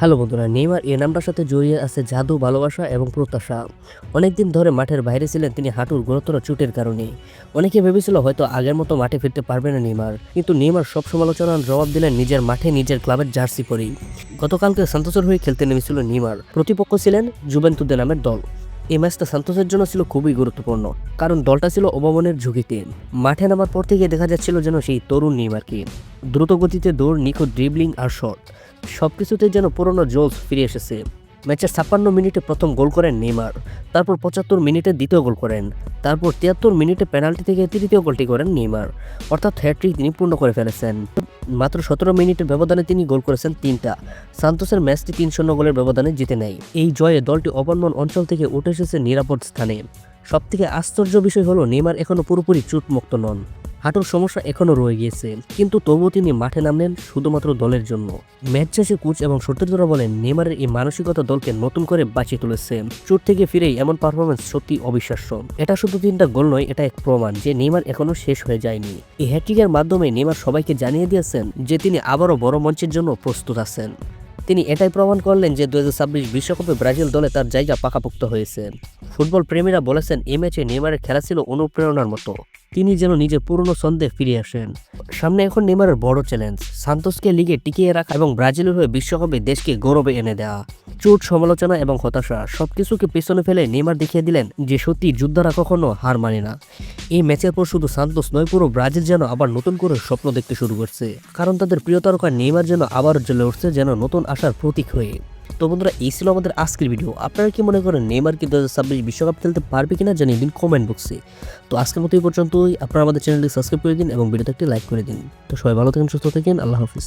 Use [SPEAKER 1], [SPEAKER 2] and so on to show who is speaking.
[SPEAKER 1] Hello বন্ধুরা, Neymar এই নামটার সাথে জড়িয়ে আছে জাদু, ভালোবাসা এবং প্রত্যাশা। অনেকদিন ধরে মাঠের বাইরে ছিলেন তিনি হাঁটুর গুরুতর চোটের কারণে। অনেকে ভেবেছিল হয়তো আগের মতো মাঠে ফিরতে পারবে না নেইমার, কিন্তু নেইমার সব সমালোচনার জবাব দিলেন নিজের মাঠে নিজের ক্লাবের জার্সি পরেই। গতকালকে সান্তোসের হয়ে খেলতে নেমেছিল নেইমার। প্রতিপক্ষ ছিলেন জুভেন্তুদে নামের দল। এই ম্যাচটা সান্তোসের জন্য ছিল খুবই গুরুত্বপূর্ণ, কারণ দলটা ছিল অবমানের ঝুঁকিতে। মাঠে নামার পর থেকে দেখা যাচ্ছিল যেন সেই তরুণ নেইমারকে। দ্রুত গতিতে দৌড়, নিখুঁত ড্রিবলিং আর শট, সবকিছুতে যেন পুরনো জোলস ফিরে এসেছে। ম্যাচের 56 মিনিটে প্রথম গোল করেন নেইমার, তারপর 75 মিনিটে দ্বিতীয় গোল করেন, তারপর 73 মিনিটে পেনাল্টি থেকে তৃতীয় গোলটি করেন নেইমার। অর্থাৎ হ্যাট্রিক তিনি পূর্ণ করে ফেলেছেন। মাত্র 17 মিনিটের ব্যবধানে তিনি গোল করেছেন 3টা। সান্তোসের ম্যাচটি 3-0 গোলের ব্যবধানে জিতে নেয়। এই জয়ে দলটি অবনমন অঞ্চল থেকে উঠে এসেছে নিরাপদ স্থানে। সবথেকে আশ্চর্য বিষয় হলো নেইমার এখনো পুরোপুরি চোটমুক্ত নন। হাঁটুর সমস্যা এখনও রয়ে গিয়েছে, কিন্তু তবুও তিনি মাঠে নামলেন শুধুমাত্র দলের জন্য। ম্যাচ শেষে কোচ এবং সতীর্থরা বলেন নেইমারের এই মানসিকতা দলকে নতুন করে বাঁচিয়ে তুলেছে। চোট থেকে ফিরেই এমন পারফরমেন্স সত্যি অবিশ্বাস্য। এটা শুধু 3টা গোল নয়, এটা এক প্রমাণ যে নেইমার এখনো শেষ হয়ে যায়নি। এই হ্যাট্রিকের মাধ্যমে নেইমার সবাইকে জানিয়ে দিয়েছেন যে তিনি আবারও বড় মঞ্চের জন্য প্রস্তুত আছেন। তিনি এটাই প্রমাণ করলেন যে 2026 বিশ্বকাপে ব্রাজিল দলে তার জায়গা পাকাপোক্ত হয়েছে। ফুটবল প্রেমীরা বলেছেন এই ম্যাচে নেইমারের খেলা ছিল অনুপ্রেরণার মতো। তিনি যেন নিজের পুরনো ছন্দে ফিরে আসেন। সামনে এখন নেইমারের বড় চ্যালেঞ্জ, সান্তোসকে লিগে টিকিয়ে রাখা এবং ব্রাজিলের হয়ে বিশ্বকাপে দেশকে গৌরবে এনে দেওয়া। চোট, সমালোচনা এবং হতাশা সবকিছুকে পেছনে ফেলে নেইমার দেখিয়ে দিলেন যে সত্যি যোদ্ধারা কখনো হার মানে না। এই ম্যাচের পর শুধু সান্তোস নয়, পুরো ব্রাজিল যেন আবার নতুন করে স্বপ্ন দেখতে শুরু করছে, কারণ তাদের প্রিয় তারকা নেইমার যেন আবার জ্বলে উঠছে যেন নতুন আশার প্রতীক হয়ে। তো বন্ধুরা, এই ছিল আমাদের আজকের ভিডিও। আপনারা কি মনে করেন নেইমার কি 2026 বিশ্বকাপ খেলতে পারবে কিনা জানিয়ে দিন কমেন্ট বক্সে। তো আজকের মতো এই পর্যন্তই। আপনারা আমাদের চ্যানেলটি সাবস্ক্রাইব করে দিন এবং ভিডিওতে একটি লাইক করে দিন। তো সবাই ভালো থাকেন, সুস্থ থাকেন, আল্লাহ হাফিজ।